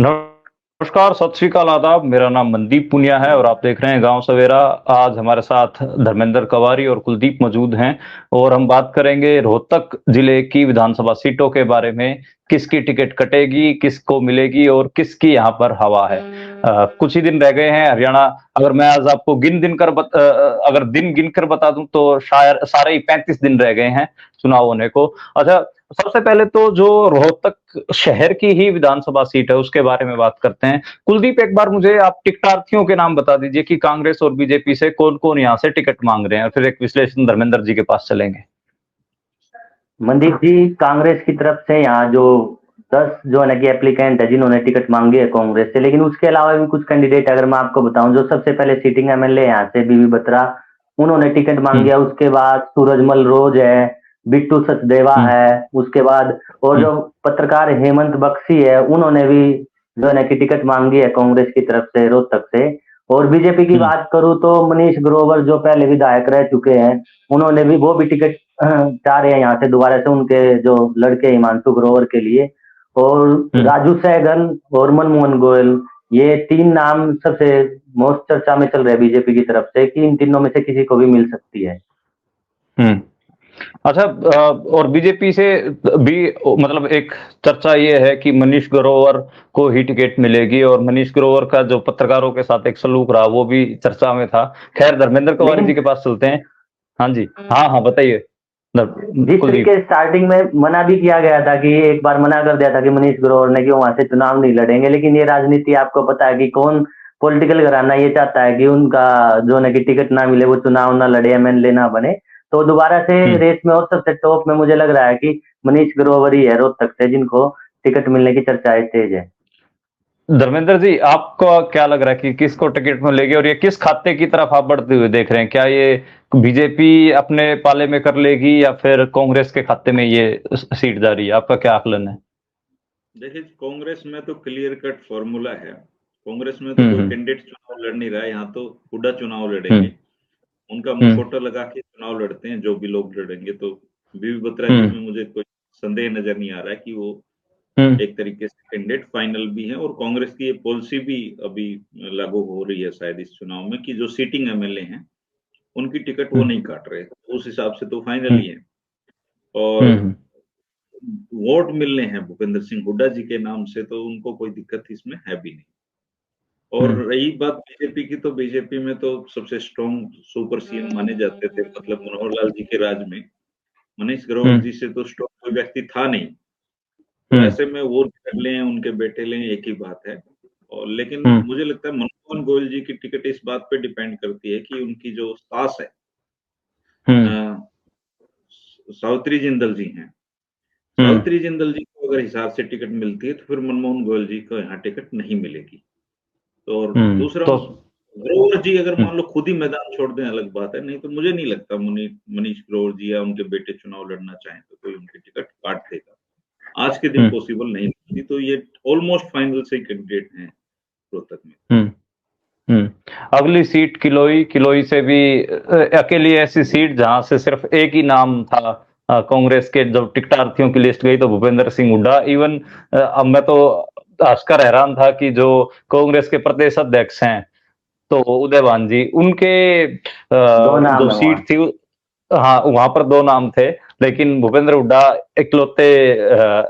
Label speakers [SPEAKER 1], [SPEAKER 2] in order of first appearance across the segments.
[SPEAKER 1] नमस्कार, सत श्री अकाल, आदाब। मेरा नाम मनदीप पुनिया है और आप देख रहे हैं गांव सवेरा। आज हमारे साथ धर्मेंद्र कवारी और कुलदीप मौजूद हैं और हम बात करेंगे रोहतक जिले की विधानसभा सीटों के बारे में। किसकी टिकट कटेगी, किसको मिलेगी और किसकी यहाँ पर हवा है। कुछ ही दिन रह गए हैं हरियाणा। अगर मैं आज आपको अगर दिन गिन कर बता दूं तो शायद सारे ही 35 दिन रह गए हैं चुनाव होने को। अच्छा, सबसे पहले तो जो रोहतक शहर की ही विधानसभा सीट है उसके बारे में बात करते हैं। कुलदीप, एक बार मुझे आप टिकटार्थियों के नाम बता दीजिए कि कांग्रेस और बीजेपी से कौन कौन यहाँ से टिकट मांग रहे हैं, और फिर एक विश्लेषण धर्मेंद्र जी के पास चलेंगे।
[SPEAKER 2] मनदीप जी, कांग्रेस की तरफ से यहाँ जो 10 जो है ना कि एप्लीकेंट है जिन्होंने टिकट मांगी है कांग्रेस से, लेकिन उसके अलावा भी कुछ कैंडिडेट अगर मैं आपको बताऊं, जो सबसे पहले सिटिंग एमएलए यहाँ से बीबी बत्रा, उन्होंने टिकट मांगी
[SPEAKER 1] हम्म।
[SPEAKER 2] है। उसके बाद सूरजमल रोज है, बिट्टू सचदेवा
[SPEAKER 1] हम्म।
[SPEAKER 2] है, उसके बाद और
[SPEAKER 1] हम्म।
[SPEAKER 2] जो पत्रकार हेमंत बख्शी है, उन्होंने भी जो है ना कि टिकट मांगी है कांग्रेस की तरफ से रोहतक से। और बीजेपी की
[SPEAKER 1] हम्म।
[SPEAKER 2] बात करूं तो मनीष ग्रोवर जो पहले विधायक रह चुके हैं, उन्होंने भी वो भी टिकट चाह रहे हैं यहाँ से दोबारा से उनके जो लड़के हिमांशु ग्रोवर के लिए। और
[SPEAKER 1] हम्म।
[SPEAKER 2] राजू सहगल और मनमोहन गोयल, ये तीन नाम सबसे मोस्ट चर्चा में चल रहे हैं बीजेपी की तरफ से कि इन तीनों में से किसी को भी मिल सकती है।
[SPEAKER 1] हम्म। अच्छा, और बीजेपी से भी मतलब एक चर्चा ये है कि मनीष ग्रोवर को ही टिकट मिलेगी, और मनीष ग्रोवर का जो पत्रकारों के साथ एक सलूक रहा वो भी चर्चा में था। खैर, धर्मेंद्र कुमारी
[SPEAKER 2] लेकिन
[SPEAKER 1] जी के पास चलते हैं। हाँ जी। हाँ हाँ, बताइए
[SPEAKER 2] जिस
[SPEAKER 1] कुलदीप।
[SPEAKER 2] तरीके स्टार्टिंग में मना भी किया गया था कि एक बार मना कर दिया था कि मनीष ग्रोवर ने कि वहां से चुनाव नहीं लड़ेंगे, लेकिन ये राजनीति आपको पता है कि कौन पॉलिटिकल घराना ये चाहता है कि उनका जो है कि टिकट ना मिले, वो चुनाव ना लड़े, एमएलए ना बने। तो दोबारा से
[SPEAKER 1] हम्म।
[SPEAKER 2] रेस में और सबसे टॉप में मुझे लग रहा है कि मनीष ग्रोवर ही है रोहतक से जिनको टिकट मिलने की चर्चाएं तेज है।
[SPEAKER 1] धर्मेंद्र जी, आपको क्या लग रहा है कि किसको टिकट मिलेगी, और ये किस खाते की तरफ आप बढ़ते हुए देख रहे हैं? क्या ये बीजेपी अपने पाले में कर लेगी या फिर कांग्रेस के खाते में ये सीट जा रही है? आपका क्या आकलन है?
[SPEAKER 3] देखिए, कांग्रेस में तो क्लियर कट फॉर्मूला है। कांग्रेस में तो कोई
[SPEAKER 1] हम्म।
[SPEAKER 3] कैंडिडेट चुनाव लड़ नहीं रहा है, यहाँ तो हुड्डा चुनाव
[SPEAKER 1] हम्म।
[SPEAKER 3] लड़ेंगे। उनका
[SPEAKER 1] हम्म।
[SPEAKER 3] मुखौटा लगा के चुनाव लड़ते हैं जो भी लोग लड़ेंगे। तो बीबी बत्रा जी
[SPEAKER 1] हम्म।
[SPEAKER 3] में मुझे कोई संदेह नजर नहीं आ रहा है कि वो
[SPEAKER 1] हम्म।
[SPEAKER 3] एक तरीके से कैंडिडेट फाइनल भी है। और कांग्रेस की ये पॉलिसी भी अभी लागू हो रही है शायद इस चुनाव में, कि जो सीटिंग एमएलए हैं उनकी टिकट वो
[SPEAKER 1] हम्म।
[SPEAKER 3] नहीं काट रहे, उस हिसाब से तो फाइनल
[SPEAKER 1] हम्म।
[SPEAKER 3] ही है। और
[SPEAKER 1] हम्म।
[SPEAKER 3] वोट मिलने हैं भूपेंद्र सिंह हुड्डा जी के नाम से, तो उनको कोई दिक्कत इसमें है भी नहीं। और
[SPEAKER 1] हम्म।
[SPEAKER 3] रही बात बीजेपी की, तो बीजेपी में तो सबसे स्ट्रॉन्ग सुपर सीएम माने जाते थे, मतलब मनोहर लाल जी के राज में मनीष ग्रोवर
[SPEAKER 1] हम्म।
[SPEAKER 3] जी से तो स्ट्रॉन्ग कोई व्यक्ति था नहीं। तो
[SPEAKER 1] हम्म।
[SPEAKER 3] ऐसे में वो कर लें, उनके बेटे लें, एक ही बात है। और लेकिन
[SPEAKER 1] हम्म।
[SPEAKER 3] मुझे लगता है मनमोहन गोयल जी की टिकट इस बात पे डिपेंड करती है कि उनकी जो सास है,
[SPEAKER 1] हम्म।
[SPEAKER 3] अ, सावित्री जिंदल जी हैं।
[SPEAKER 1] हम्म।
[SPEAKER 3] सावित्री जिंदल जी को अगर हिसाब से टिकट मिलती है तो फिर मनमोहन गोयल जी को यहाँ टिकट नहीं मिलेगी। तो और दूसरा,
[SPEAKER 1] तो
[SPEAKER 3] ग्रोवर जी अगर
[SPEAKER 1] हम्म।
[SPEAKER 3] मान लो खुद ही मैदान छोड़ दें अलग बात है, नहीं तो मुझे नहीं लगता मनीष ग्रोवर जी या उनके बेटे चुनाव लड़ना चाहें तो कोई उनकी टिकट काट देगा। आज के दिन
[SPEAKER 1] हम्म।
[SPEAKER 3] पॉसिबल नहीं होती, तो ये ऑलमोस्ट फाइनल से कैंडिडेट हैं रोहतक में।
[SPEAKER 1] हम्म। हम्म। अगली सीट किलोई, किलोई से भी अकेली ऐसी सीट जहां से सिर्फ एक ही नाम था। कांग्रेस के जब टिकटार्थियों की लिस्ट गई तो भूपेंद्र सिंह हुड्डा। इवन अब मैं तो हंसकर हैरान था कि जो कांग्रेस के प्रदेश अध्यक्ष हैं तो उदयभान जी, उनके
[SPEAKER 2] दो नाम
[SPEAKER 1] जो
[SPEAKER 2] है वहाँ।
[SPEAKER 1] सीट थी, हाँ वहां पर दो नाम थे, लेकिन भूपेंद्र हुड्डा इकलौते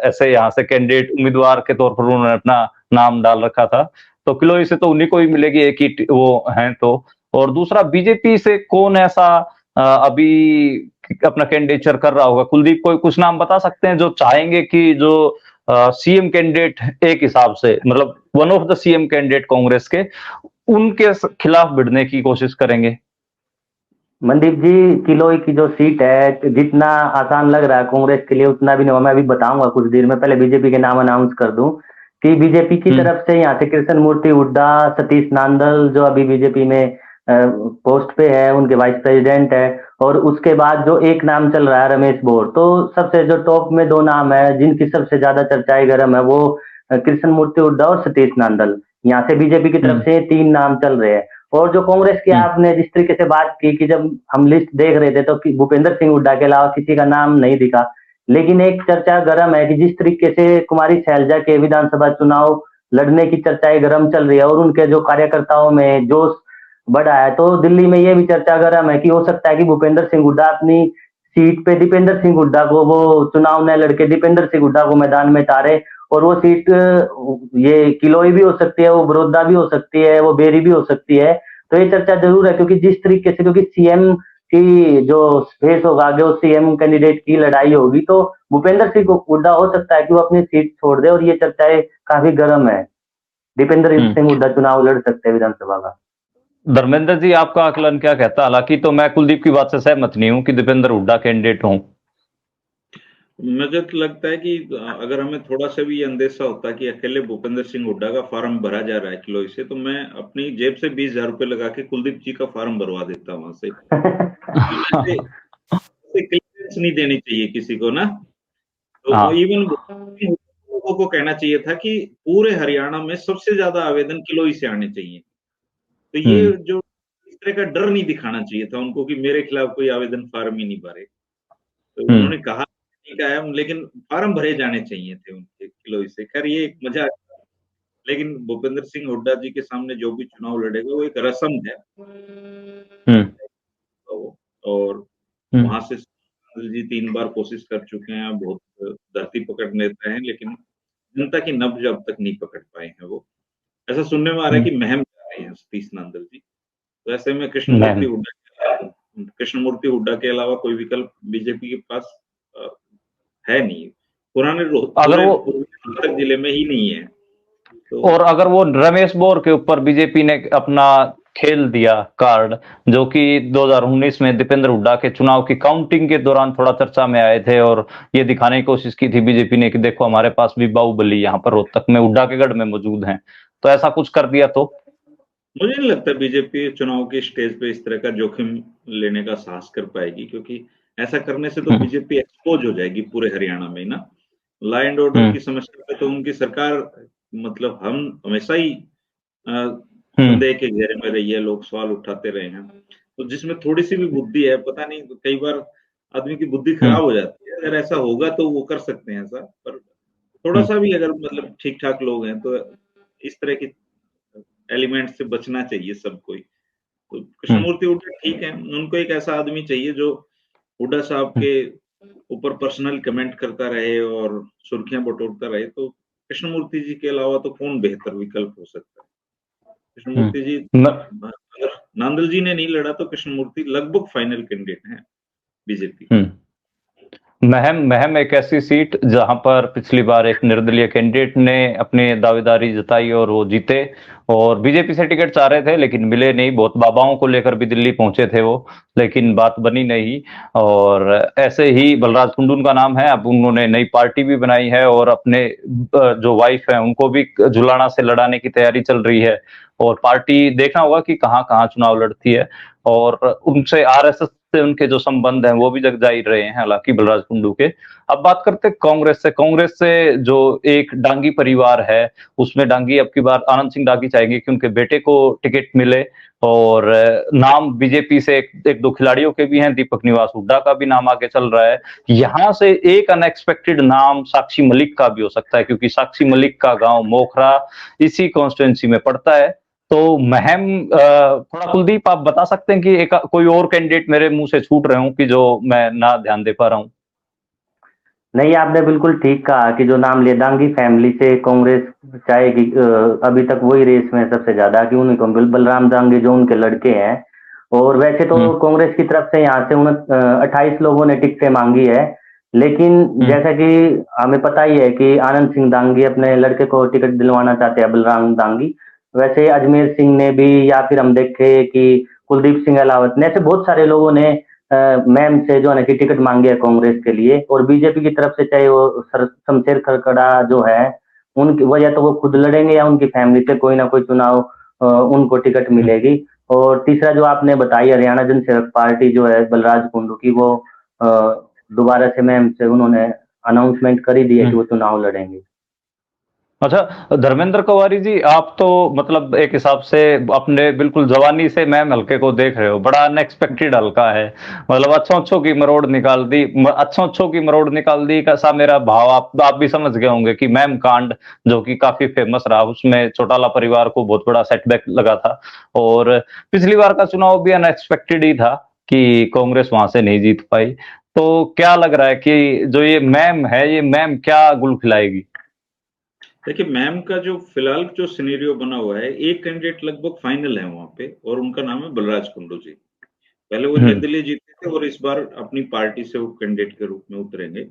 [SPEAKER 1] ऐसे यहाँ से कैंडिडेट उम्मीदवार के तौर पर उन्होंने अपना नाम डाल रखा था। तो किलोई से तो उन्हीं को ही मिलेगी, एक ही वो हैं तो। और दूसरा, बीजेपी से कौन ऐसा अभी अपना कैंडिडेचर कर रहा होगा? कुलदीप, कोई कुछ नाम बता सकते हैं जो चाहेंगे कि जो सीएम कैंडिडेट एक हिसाब से, मतलब one of the CM candidate Congress के, उनके खिलाफ भिड़ने की कोशिश करेंगे?
[SPEAKER 2] मनदीप जी, किलोई की जो सीट है, जितना आसान लग रहा है कांग्रेस के लिए उतना भी नहीं हुआ। मैं अभी बताऊंगा कुछ देर में, पहले बीजेपी के नाम अनाउंस कर दूं कि बीजेपी की
[SPEAKER 1] हम्म।
[SPEAKER 2] तरफ से यहाँ से कृष्ण मूर्ति हुड्डा, सतीश नांदल जो अभी बीजेपी में पोस्ट पे है, उनके वाइस प्रेसिडेंट है। और उसके बाद जो एक नाम चल रहा है रमेश बोर, तो सबसे जो टॉप में दो नाम है जिनकी सबसे ज्यादा चर्चाएं गर्म है, वो कृष्ण मूर्ति हुड्डा और सतीश नांदल। यहाँ से बीजेपी की तरफ
[SPEAKER 1] हम्म।
[SPEAKER 2] से तीन नाम चल रहे हैं। और जो कांग्रेस की
[SPEAKER 1] हम्म।
[SPEAKER 2] आपने जिस तरीके से बात की कि जब हम लिस्ट देख रहे थे तो भूपेंद्र सिंह हुड्डा के अलावा किसी का नाम नहीं दिखा, लेकिन एक चर्चा गर्म है कि जिस तरीके से कुमारी शैलजा के विधानसभा चुनाव लड़ने की चर्चाएं गर्म चल रही है और उनके जो कार्यकर्ताओं में जोश बढ़ा है। तो दिल्ली में ये भी चर्चा गर्म है कि हो सकता है कि भूपेंद्र सिंह हुड्डा अपनी सीट पे दीपेंद्र सिंह हुड्डा को वो चुनाव न लड़के दीपेंद्र सिंह हुड्डा को मैदान में उतारे, और वो सीट ये किलोई भी हो सकती है, वो बड़ौदा भी हो सकती है, वो बेरी भी हो सकती है। तो ये चर्चा जरूर है, क्योंकि जिस तरीके से, क्योंकि सीएम की जो स्पेस होगा आगे, वो सीएम कैंडिडेट की लड़ाई होगी, तो भूपेंद्र सिंह हुड्डा हो सकता है कि वो अपनी सीट छोड़ दे, और ये चर्चाएं काफी गर्म है। दीपेंद्र
[SPEAKER 1] हम्म।
[SPEAKER 2] सिंह हुड्डा चुनाव लड़ सकते हैं विधानसभा का।
[SPEAKER 1] धर्मेंद्र जी, आपका आकलन क्या कहता है? हालांकि तो मैं कुलदीप की बात से सहमत नहीं हूं कि दीपेंद्र हुड्डा कैंडिडेट हों।
[SPEAKER 3] मुझे तो लगता है कि अगर हमें थोड़ा सा भी ये अंदेशा होता कि अकेले भूपेंद्र सिंह हुड्डा का फार्म भरा जा रहा है किलोई से, तो मैं अपनी जेब से 20,000 रुपए लगा के कुलदीप जी का फार्म भरवा देता वहां से। ऐसे क्लियरेंस नहीं देनी चाहिए किसी को ना। तो
[SPEAKER 1] हाँ।
[SPEAKER 3] इवन लोगों को कहना चाहिए था कि पूरे हरियाणा में सबसे ज्यादा आवेदन किलोई से आने चाहिए। तो ये
[SPEAKER 1] हम्म।
[SPEAKER 3] जो इस तरह का डर नहीं दिखाना चाहिए था उनको कि मेरे खिलाफ कोई आवेदन फार्म ही नहीं भरे। तो
[SPEAKER 1] हम्म।
[SPEAKER 3] उन्होंने कहा ठीक है, लेकिन फार्म भरे जाने चाहिए थे उनके किलोई से। खैर ये एक मजाक था। लेकिन भूपेंद्र सिंह हुड्डा जी के सामने जो भी चुनाव लड़ेगा वो एक रस्म है।
[SPEAKER 1] हम्म।
[SPEAKER 3] तो और
[SPEAKER 1] हम्म।
[SPEAKER 3] वहां से अनिल जी 3 बार कोशिश कर चुके हैं, बहुत धरती पकड़ लेते हैं, लेकिन जनता की नब्ज अब तक नहीं पकड़ पाए हैं वो। ऐसा सुनने में आ रहा है
[SPEAKER 1] हम्म।
[SPEAKER 3] कि महम जा रहे हैं सतीश नांदल जी। तो ऐसे में
[SPEAKER 1] मैम,
[SPEAKER 3] कृष्णमूर्ति हुड्डा के अलावा कोई विकल्प बीजेपी के पास अ, है नहीं।
[SPEAKER 1] अगर
[SPEAKER 3] पूरे
[SPEAKER 1] वो
[SPEAKER 3] रोहतक जिले में ही नहीं है। तो
[SPEAKER 1] और अगर वो रमेश बोर के ऊपर बीजेपी ने अपना खेल दिया कार्ड, जो कि 2019 में दीपेंद्र हुड्डा के चुनाव की काउंटिंग के दौरान थोड़ा चर्चा में आए थे, और ये दिखाने की कोशिश की थी बीजेपी ने कि देखो हमारे पास भी बाहुबली यहाँ पर रोहतक में हुड्डा के गढ़ में मौजूद हैं, तो ऐसा कुछ कर दिया तो।
[SPEAKER 3] मुझे नहीं लगता बीजेपी चुनाव के स्टेज पे इस तरह का जोखिम लेने का साहस कर पाएगी, क्योंकि ऐसा करने से तो
[SPEAKER 1] हम्म।
[SPEAKER 3] बीजेपी एक्सपोज हो जाएगी पूरे हरियाणा में ना। लॉ एंड ऑर्डर
[SPEAKER 1] हम्म।
[SPEAKER 3] की समस्या पे तो उनकी सरकार, मतलब हम हमेशा ही अ,
[SPEAKER 1] हम्म।
[SPEAKER 3] संदेह के घेरे में रही है, लोग सवाल उठाते रहे हैं। तो जिसमें थोड़ी सी भी बुद्धि है, पता नहीं कई बार आदमी की बुद्धि
[SPEAKER 1] हम्म।
[SPEAKER 3] खराब हो जाती है। अगर ऐसा होगा तो वो कर सकते हैं ऐसा, पर थोड़ा
[SPEAKER 1] हम्म।
[SPEAKER 3] सा भी अगर मतलब ठीक ठाक लोग हैं तो इस तरह की एलिमेंट से बचना चाहिए सबको ही। तो
[SPEAKER 1] हम्म।
[SPEAKER 3] कृष्णमूर्ति हुड्डा ठीक है, उनको एक ऐसा आदमी चाहिए जो हुड्डा साहब
[SPEAKER 1] हम्म।
[SPEAKER 3] के ऊपर पर्सनल कमेंट करता रहे और सुर्खियां बटोरता रहे। तो कृष्णमूर्ति जी के अलावा तो कौन बेहतर विकल्प हो सकता है? कृष्णमूर्ति जी, अगर नांदल जी ने नहीं लड़ा तो कृष्णमूर्ति लगभग फाइनल कैंडिडेट हैं बीजेपी के।
[SPEAKER 1] हम्म। महम महम एक ऐसी सीट जहां पर पिछली बार एक निर्दलीय कैंडिडेट ने अपनी दावेदारी जताई और वो जीते, और बीजेपी से टिकट चाह रहे थे लेकिन मिले नहीं। बहुत बाबाओं को लेकर भी दिल्ली पहुंचे थे वो, लेकिन बात बनी नहीं। और ऐसे ही बलराज कुंडू का नाम है, अब उन्होंने नई पार्टी भी बनाई है और अपने जो वाइफ है उनको भी जुलाना से लड़ाने की तैयारी चल रही है। और पार्टी देखना होगा कि कहाँ कहाँ चुनाव लड़ती है, और उनसे आरएसएस से उनके जो संबंध हैं वो भी जग जाहिर रहे हैं हालांकि बलराज कुंडू के। अब बात करते हैं कांग्रेस से जो एक डांगी परिवार है, उसमें डांगी अब की बार आनंद सिंह डांगी चाहेंगे कि उनके बेटे को टिकट मिले। और नाम बीजेपी से एक दो खिलाड़ियों के भी हैं, दीपक निवास हुड्डा का भी नाम आगे चल रहा है। यहां से एक अनएक्सपेक्टेड नाम साक्षी मलिक का भी हो सकता है, क्योंकि साक्षी मलिक का गांव मोखरा इसी कॉन्स्टिट्यूंसी में पड़ता है। तो महम थोड़ा कुलदीप आप बता सकते हैं कि एक कोई और कैंडिडेट मेरे मुंह से छूट रहे हूं कि जो मैं ना ध्यान दे पा रहा हूं?
[SPEAKER 2] नहीं, आपने बिल्कुल ठीक कहा कि जो नाम लिया दांगी फैमिली से कांग्रेस चाहेगी, अभी तक वही रेस में सबसे ज्यादा, कि उन्हीं को बलराम दांगी जो उनके लड़के हैं। और वैसे तो
[SPEAKER 1] हम्म।
[SPEAKER 2] कांग्रेस की तरफ से यहाँ से 28 लोगों ने टिकटें मांगी है, लेकिन
[SPEAKER 1] हम्म।
[SPEAKER 2] जैसा कि हमें पता ही है कि आनंद सिंह दांगी अपने लड़के को टिकट दिलवाना चाहते हैं, बलराम दांगी। वैसे अजमेर सिंह ने भी, या फिर हम देखे कि कुलदीप सिंह अलावत ने, ऐसे बहुत सारे लोगों ने मैम से जो है कि टिकट मांगे है कांग्रेस के लिए। और बीजेपी की तरफ से चाहे वो शमशेर खरकड़ा जो है, उनकी वजह तो वो खुद लड़ेंगे या उनकी फैमिली से कोई ना कोई चुनाव उनको टिकट मिलेगी। और तीसरा जो आपने बताई हरियाणा जनसेवक पार्टी जो है बलराज कुंडू की, वो दोबारा से मैम से उन्होंने अनाउंसमेंट कर ही दी है कि
[SPEAKER 1] हम्म।
[SPEAKER 2] वो चुनाव लड़ेंगे।
[SPEAKER 1] अच्छा, धर्मेंद्र कुंवारी जी, आप तो मतलब एक हिसाब से अपने बिल्कुल जवानी से मैम हल्के को देख रहे हो, बड़ा अनएक्सपेक्टेड हल्का है। मतलब अच्छों अच्छों की मरोड़ निकाल दी, अच्छों अच्छों की मरोड़ निकाल दी, कैसा मेरा भाव आप भी समझ गए होंगे कि मैम कांड जो कि काफी फेमस रहा, उसमें चौटाला परिवार को बहुत बड़ा सेटबैक लगा था। और पिछली बार का चुनाव भी अनएक्सपेक्टेड ही था कि कांग्रेस वहां से नहीं जीत पाई। तो क्या लग रहा है कि जो ये मैम है, ये मैम क्या गुल खिलाएगी?
[SPEAKER 3] देखिए, मैम का जो फिलहाल जो सिनेरियो बना हुआ है, एक कैंडिडेट लगभग फाइनल है वहां पे, और उनका नाम है बलराज कुंडू जी। पहले वो
[SPEAKER 1] हम्म।
[SPEAKER 3] निर्दलीय जीते थे और इस बार अपनी पार्टी से वो कैंडिडेट के रूप में उतरेंगे।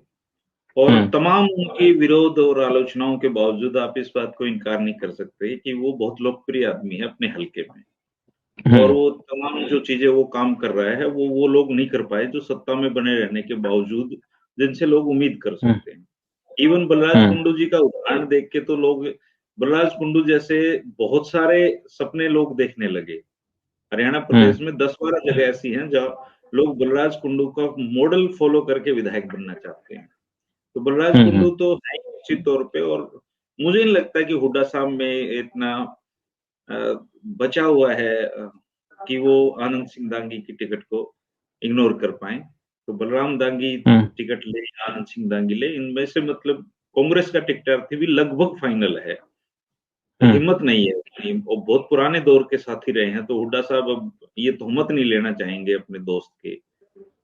[SPEAKER 3] और
[SPEAKER 1] हम्म।
[SPEAKER 3] तमाम उनकी विरोध और आलोचनाओं के बावजूद आप इस बात को इनकार नहीं कर सकते कि वो बहुत लोकप्रिय आदमी है अपने हलके में। और
[SPEAKER 1] हम्म।
[SPEAKER 3] वो तमाम जो चीजें वो काम कर रहा है, वो लोग नहीं कर पाए जो सत्ता में बने रहने के बावजूद जिनसे लोग उम्मीद कर
[SPEAKER 1] हम्म।
[SPEAKER 3] सकते हैं। इवन बलराज
[SPEAKER 1] हम्म।
[SPEAKER 3] कुंडू जी का उदाहरण देख के तो लोग बलराज कुंडू जैसे बहुत सारे सपने लोग देखने लगे। हरियाणा
[SPEAKER 1] हम्म।
[SPEAKER 3] प्रदेश में 10-12 जगह ऐसी हैं जहाँ लोग बलराज कुंडू का मॉडल फॉलो करके विधायक बनना चाहते हैं। तो बलराज
[SPEAKER 1] हम्म।
[SPEAKER 3] कुंडू तो है ही निश्चित तौर पे, और मुझे नहीं लगता कि हुड्डा साहब में इतना अ, बचा हुआ है कि वो आनंद सिंह दांगी की टिकट को इग्नोर कर पाएँ। तो बलराम दांगी
[SPEAKER 1] हम्म।
[SPEAKER 3] टिकट ले, आनंद सिंह दांगी ले, इनमें से मतलब कांग्रेस का टिकटार्थी भी लगभग फाइनल है।
[SPEAKER 1] हम्म।
[SPEAKER 3] हिम्मत नहीं है उतनी, वो बहुत पुराने दौर के साथी रहे हैं, तो हुड्डा साहब अब ये तोहमत नहीं लेना चाहेंगे अपने दोस्त के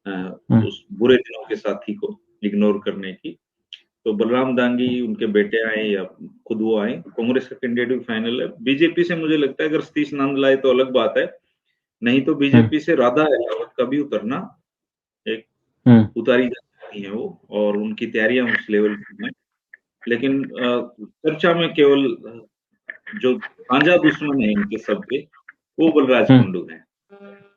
[SPEAKER 1] हम्म।
[SPEAKER 3] उस बुरे दिनों के साथी को इग्नोर करने की। तो बलराम दांगी, उनके बेटे आए या खुद वो आए, कांग्रेस का कैंडिडेट भी फाइनल है। बीजेपी से मुझे लगता है अगर सतीश नंद लाए तो अलग बात है, नहीं तो
[SPEAKER 1] हम्म।
[SPEAKER 3] बीजेपी से राधा अहलावत का भी उतरना एक
[SPEAKER 1] हम्म।
[SPEAKER 3] उतारी जा सकती है वो, और उनकी तैयारियां उस लेवल की हैं। लेकिन चर्चा में केवल जो साझा दुश्मन है इनके सबके, वो बलराज
[SPEAKER 1] हम्म।
[SPEAKER 3] कुंडू हैं।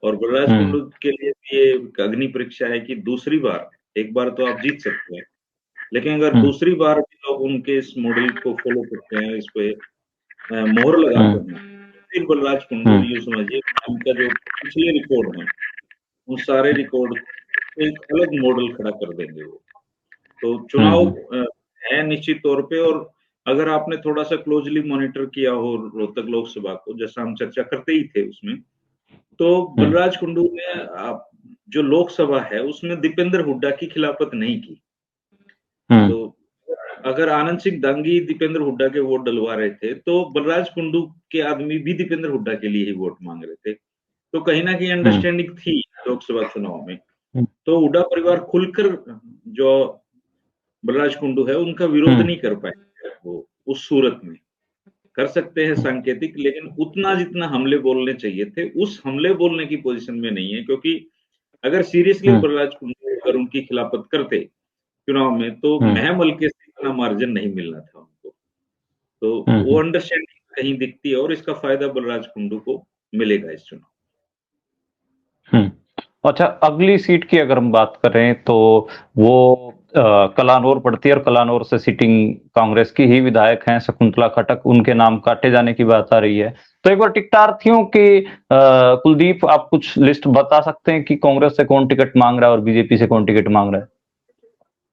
[SPEAKER 3] और बलराज
[SPEAKER 1] हम्म।
[SPEAKER 3] कुंडू के लिए भी ये एक अग्नि परीक्षा है कि दूसरी बार, एक बार तो आप जीत सकते हैं, लेकिन अगर
[SPEAKER 1] हम्म।
[SPEAKER 3] दूसरी बार भी लोग उनके इस मॉडल को फॉलो करते हैं, इस पे मोहर लगाते
[SPEAKER 1] हम्म।
[SPEAKER 3] हैं, फिर बलराज कुंडू
[SPEAKER 1] हम्म।
[SPEAKER 3] यूँ समझिए उनका जो पिछले रिकॉर्ड हैं, उन सारे रिकॉर्ड को एक अलग मॉडल खड़ा कर देंगे वो। तो चुनाव
[SPEAKER 1] हम्म।
[SPEAKER 3] है निश्चित तौर पे। और अगर आपने थोड़ा-सा क्लोज़ली मॉनिटर किया हो रोहतक लोकसभा को, जैसा हम चर्चा करते ही थे उसमें, तो
[SPEAKER 1] हम्म।
[SPEAKER 3] बलराज कुंडू ने जो लोकसभा है उसमें दीपेंद्र हुड्डा की खिलाफत नहीं की।
[SPEAKER 1] हम्म।
[SPEAKER 3] तो अगर आनंद सिंह दांगी दीपेंद्र हुड्डा के वोट डलवा रहे थे, तो बलराज कुंडू के आदमी भी दीपेंद्र हुड्डा के लिए ही वोट मांग रहे थे। तो कहीं न कहीं
[SPEAKER 1] हम्म।
[SPEAKER 3] अंडरस्टैंडिंग थी लोकसभा चुनाव में।
[SPEAKER 1] हम्म।
[SPEAKER 3] तो हुड्डा परिवार खुलकर जो बलराज कुंडू है उनका विरोध
[SPEAKER 1] हम्म।
[SPEAKER 3] नहीं कर पाए वो उस सूरत में। कर सकते हैं सांकेतिक, लेकिन उतना जितना हमले बोलने चाहिए थे, उस हमले बोलने की पोज़ीशन में नहीं है, क्योंकि अगर सीरियसली
[SPEAKER 1] हम्म।
[SPEAKER 3] बलराज कुंडू अगर उनकी खिलाफत करते चुनाव में, तो
[SPEAKER 1] हम्म।
[SPEAKER 3] महम हल्के से इतना मार्जिन नहीं मिलना था उनको। तो वो
[SPEAKER 1] हम्म।
[SPEAKER 3] अंडरस्टैंडिंग कहीं दिखती है और इसका फ़ायदा बलराज कुंडू को मिलेगा इस चुनाव।
[SPEAKER 1] हम्म। अच्छा, अगली सीट की अगर हम बात करें तो वो कलानौर पड़ती है, और कलानौर से सिटिंग कांग्रेस की ही विधायक हैं शकुंतला खट्टक, उनके नाम काटे जाने की बात आ रही है। तो एक बार टिकटार्थियों की कुलदीप, आप कुछ लिस्ट बता सकते हैं कि कांग्रेस से कौन टिकट मांग रहा है और बीजेपी से कौन टिकट मांग रहा है?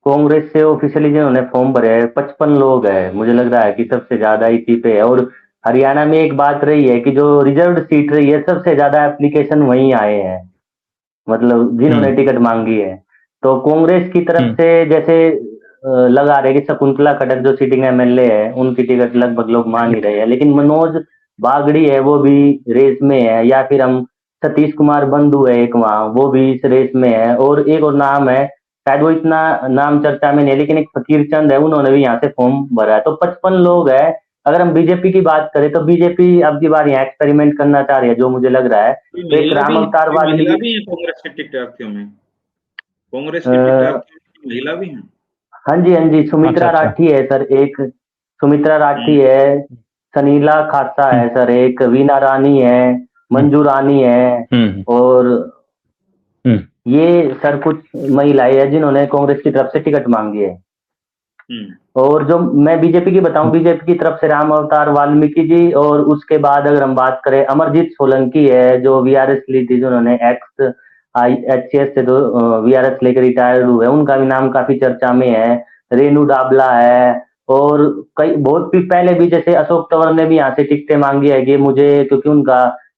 [SPEAKER 2] कांग्रेस से ऑफिशियली जिन्होंने फॉर्म भरे हैं 55 लोग हैं, मुझे लग रहा है कि सबसे ज्यादा इसी पे है। और हरियाणा में एक बात रही है कि जो रिजर्व्ड सीट रही है सबसे ज्यादा एप्लीकेशन वहीं आए हैं, मतलब जिन्होंने
[SPEAKER 1] हम्म।
[SPEAKER 2] टिकट मांगी है। तो कांग्रेस की तरफ
[SPEAKER 1] हम्म।
[SPEAKER 2] से जैसे लगा रहे कि शकुंतला खट्टक जो सिटिंग एमएलए है उनकी टिकट लगभग लोग मान ही रहे हैं, लेकिन मनोज बागड़ी है वो भी रेस में है, या फिर हम सतीश कुमार बंधु है एक वहाँ, वो भी इस रेस में है। और एक और नाम है, शायद वो इतना नाम चर्चा में नहीं है, लेकिन एक फकीर चंद है, उन्होंने भी यहाँ से फॉर्म भरा है। तो 55 लोग है। अगर हम बीजेपी की बात करें तो बीजेपी अब की बार यहाँ एक्सपेरिमेंट करना चाह रही है, जो मुझे लग रहा है। तो एक राम अवतार
[SPEAKER 3] कोई महिला
[SPEAKER 2] वाल्मीकि,
[SPEAKER 3] भी है कांग्रेस के टिकटार्थियों में? कांग्रेस
[SPEAKER 2] अ,
[SPEAKER 3] के टिकटार्थियों में महिला भी हैं?
[SPEAKER 2] हाँ जी, हाँ जी,
[SPEAKER 1] अच्छा,
[SPEAKER 2] सुमित्रा
[SPEAKER 1] अच्छा।
[SPEAKER 2] राठी है सर एक, सुमित्रा राठी
[SPEAKER 3] हुँ,
[SPEAKER 2] है, सनीला खासा
[SPEAKER 1] हम्म।
[SPEAKER 2] है सर एक, वीना रानी है,
[SPEAKER 1] हम्म।
[SPEAKER 2] मंजू रानी है।
[SPEAKER 1] हम्म।
[SPEAKER 2] और
[SPEAKER 1] हम्म।
[SPEAKER 2] ये सर कुछ महिलाएं हैं जिन्होंने कांग्रेस की तरफ से टिकट मांगी है।
[SPEAKER 3] हुँ,
[SPEAKER 2] और जो मैं बीजेपी की बताऊं, बीजेपी की तरफ से राम अवतार वाल्मीकि जी, और उसके बाद अगर हम बात करें अमरजीत सोलंकी है जो वीआरएस ली थी, जिन्होंने एक्स एचसीएस से वीआरएस लेकर रिटायर्ड हुए, उनका भी नाम काफी चर्चा में है। रेनू डाबला है, और कई बहुत भी पहले भी जैसे अशोक तंवर ने भी यहाँ से टिकटें मांगी है कि मुझे, क्योंकि उनका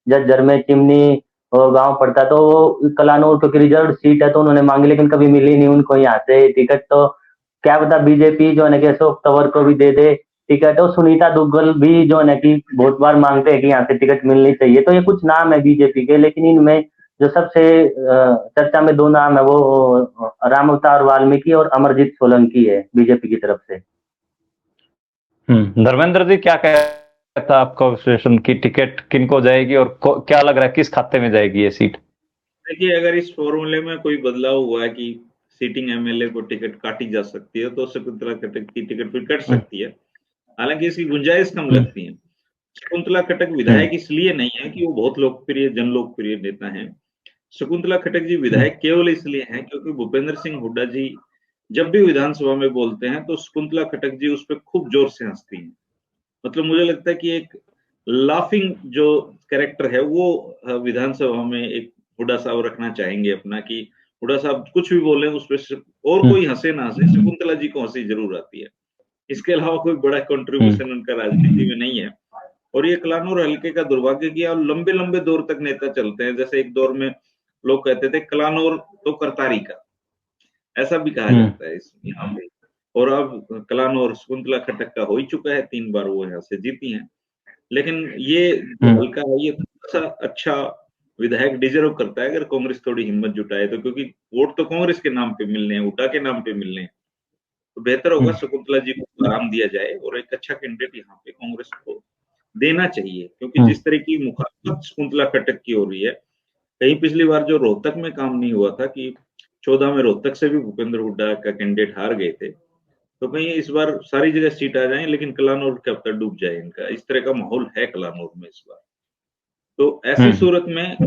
[SPEAKER 2] झज्जर में चिमनी और गांव पड़ता, तो वो कलानौर क्योंकि रिजर्व सीट है तो उन्होंने मांगी, लेकिन कभी मिली नहीं उनको यहाँ से टिकट। तो क्या पता बीजेपी जो है ना कि अशोक तंवर को भी दे दे टिकट। और सुनीता दुग्गल भी जो है ना कि बहुत बार मांगते हैं कि यहाँ से टिकट मिलनी चाहिए। तो ये कुछ नाम है बीजेपी के, लेकिन इनमें जो सबसे चर्चा में दो नाम है वो राम अवतार वाल्मीकि और अमरजीत सोलंकी है बीजेपी की तरफ से।
[SPEAKER 1] धर्मेंद्र जी, क्या कहता है आपका विश्लेषण की टिकट किनको जाएगी और क्या लग रहा है किस खाते में जाएगी ये सीट?
[SPEAKER 3] देखिए, अगर इस फॉर्मूले में कोई बदलाव हुआ है कि सीटिंग एमएलए को टिकट काटी जा सकती है, तो शकुंतला खट्टक की टिकट फिर कट सकती है। हालांकि इसकी गुंजाइश कम लगती है। शकुंतला खट्टक विधायक इसलिए नहीं है कि वो बहुत लोकप्रिय, जन लोकप्रिय नेता हैं। शकुंतला खट्टक जी विधायक केवल इसलिए हैं क्योंकि भूपेंद्र सिंह हुड्डा जी जब भी विधानसभा में बोलते हैं तो शकुंतला खट्टक जी उस पर खूब जोर से हंसती हैं। मतलब मुझे लगता है कि एक लाफिंग जो कैरेक्टर है वो विधानसभा में एक हुड्डा साहब रखना चाहेंगे अपना, कि हुड्डा साहब कुछ भी बोले उस पर और कोई हंसे ना हंसे, शकुंतला जी को हंसी जरूर आती है। इसके अलावा कोई बड़ा कंट्रीब्यूशन उनका राजनीति में नहीं है। और ये कलानौर हल्के का दुर्भाग्य कि अब लंबे लंबे दौर तक नेता चलते हैं। जैसे एक दौर में लोग कहते थे कलानौर तो करतारी का, ऐसा भी कहा जाता है इस यहाँ पे। और अब कलानौर शकुंतला खट्टक का हो ही चुका है, 3 बार वो यहाँ से जीती हैं। लेकिन ये जो हल्का है ये थोड़ा सा अच्छा विधायक डिजर्व करता है अगर कांग्रेस थोड़ी हिम्मत जुटाए तो, क्योंकि वोट तो कांग्रेस के नाम पे मिलने हैं, हुड्डा के नाम पे मिलने हैं। तो बेहतर होगा शकुंतला जी को आराम दिया जाए और एक अच्छा कैंडिडेट यहाँ पे कांग्रेस को देना चाहिए। क्योंकि जिस तरह की मुखालफत शकुंतला खट्टक की हो रही है, कहीं पिछली बार जो रोहतक में काम नहीं हुआ था कि 14 में रोहतक से भी भूपेंद्र हुड्डा का कैंडिडेट हार गए थे, तो कहीं इस बार सारी जगह सीट आ जाए लेकिन कलानौर कब तक डूब जाए इनका, इस तरह का माहौल है कलानौर में इस बार। तो ऐसी सूरत में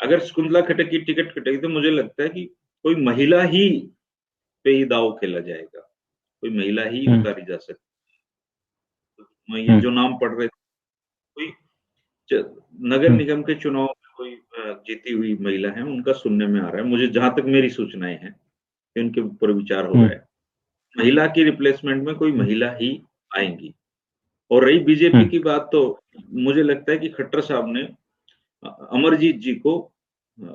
[SPEAKER 3] अगर शकुंतला खट्टक की टिकट कटेगी तो मुझे लगता है कि कोई महिला ही पे ही दाव खेला जाएगा, कोई महिला ही उतारी जा सकती है। ये जो नाम पढ़ रहे थे, कोई नगर निगम के चुनाव में कोई जीती हुई महिला है, उनका सुनने में आ रहा है, मुझे जहां तक मेरी सूचनाएं हैं कि उनके ऊपर विचार हो रहा है। महिला की रिप्लेसमेंट में कोई महिला ही आएंगी। और रही बीजेपी की बात, तो मुझे लगता है कि खट्टर साहब ने अमरजीत जी को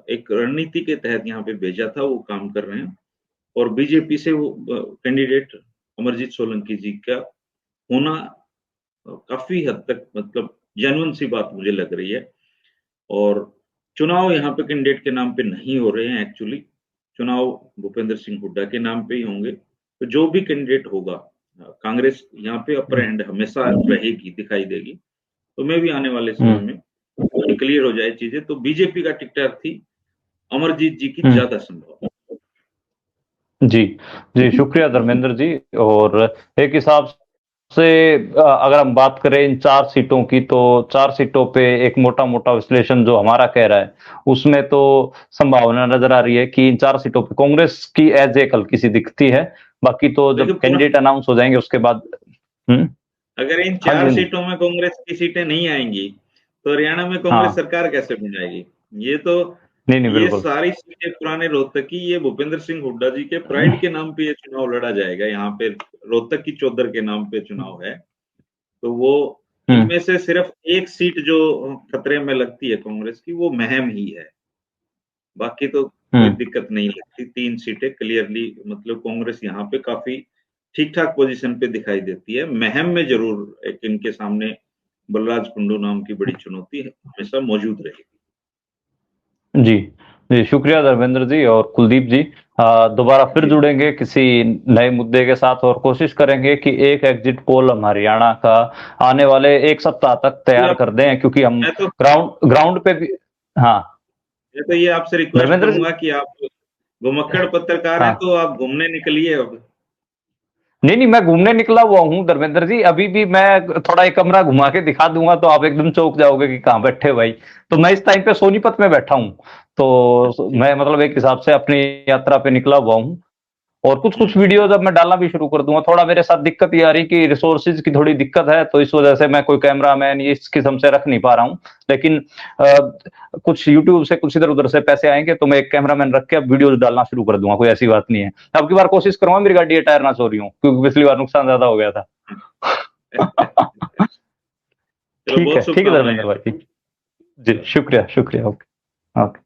[SPEAKER 3] एक रणनीति के तहत यहाँ पे भेजा था, वो काम कर रहे हैं। और बीजेपी से वो कैंडिडेट अमरजीत सोलंकी जी का होना काफी हद तक मतलब जेन्युइन सी बात मुझे लग रही है। और चुनाव यहाँ पे कैंडिडेट के नाम पे नहीं हो रहे हैं, एक्चुअली चुनाव भूपेंद्र सिंह हुड्डा के नाम पे ही होंगे। तो जो भी कैंडिडेट होगा, कांग्रेस यहाँ पे अपर हैंड हमेशा रहेगी, दिखाई देगी। तो मैं भी आने वाले समय में क्लियर हो जाए चीजें, तो बीजेपी का टिकटार्थी अमरजीत जी की ज्यादा संभव।
[SPEAKER 1] जी जी, शुक्रिया धर्मेंद्र जी। और एक हिसाब से अगर हम बात करें इन 4 सीटों की, तो 4 सीटों पे एक मोटा मोटा विश्लेषण जो हमारा कह रहा है उसमें तो संभावना नजर आ रही है कि इन 4 सीटों पे कांग्रेस की एज एक हल्की सी दिखती है। बाकी तो जब कैंडिडेट अनाउंस हो जाएंगे उसके बाद
[SPEAKER 3] अगर इन 4 सीटों में कांग्रेस की सीटें नहीं आएंगी तो हरियाणा में कांग्रेस सरकार कैसे बन जाएगी? ये तो ये सारी सीटें पुराने रोहतक की, ये भूपेंद्र सिंह हुड्डा जी के प्राइड के नाम पे ये चुनाव लड़ा जाएगा। यहाँ पे रोहतक की चौधर के नाम पे चुनाव है, तो वो इनमें से सिर्फ एक सीट जो खतरे में लगती है कांग्रेस की, वो महम ही है। बाकी तो कोई दिक्कत नहीं लगती। 3 सीटें क्लियरली मतलब कांग्रेस यहाँ पे काफी ठीक ठाक पोजीशन पे दिखाई देती है। महम में जरूर एक इनके सामने बलराज कुंडू नाम की बड़ी चुनौती हमेशा मौजूद रहेगी।
[SPEAKER 1] जी जी, शुक्रिया धर्मेंद्र जी और कुलदीप जी। दोबारा फिर जुड़ेंगे किसी नए मुद्दे के साथ और कोशिश करेंगे कि एक एग्जिट पोल हम हरियाणा का आने वाले 1 सप्ताह तक तैयार कर दें, क्योंकि हम ग्राउंड पे भी। हाँ,
[SPEAKER 3] तो ये आपसे रिक्वेस्ट करूंगा कि आप घुमक्कड़ पत्रकार हैं, तो आप घूमने निकलिए अब।
[SPEAKER 1] नहीं, मैं घूमने निकला हुआ हूँ धर्मेंद्र जी। अभी भी मैं थोड़ा एक कमरा घुमा के दिखा दूंगा तो आप एकदम चौंक जाओगे कि कहाँ बैठे हो भाई। तो मैं इस टाइम पे सोनीपत में बैठा हूँ, तो मैं मतलब एक हिसाब से अपनी यात्रा पे निकला हुआ हूँ। और कुछ वीडियो जब मैं डालना भी शुरू कर दूंगा, थोड़ा मेरे साथ दिक्कत ये आ रही कि रिसोर्सेज की थोड़ी दिक्कत है, तो इस वजह से मैं कोई कैमरामैन इस किस्म से रख नहीं पा रहा हूँ। लेकिन कुछ यूट्यूब से कुछ इधर उधर से पैसे आएंगे तो मैं एक कैमरामैन रख के अब वीडियो डालना शुरू कर दूंगा, कोई ऐसी बात नहीं है। अब की बार कोशिश करूंगा मेरी गाड़ी टायर ना चोरी हो, क्योंकि पिछली बार नुकसान ज्यादा हो गया था।
[SPEAKER 3] चलो, बहुत
[SPEAKER 1] ठीक है
[SPEAKER 3] शुभकामनाएं।
[SPEAKER 1] धर्मेंद्र भाई जी। जी शुक्रिया शुक्रिया। Okay okay.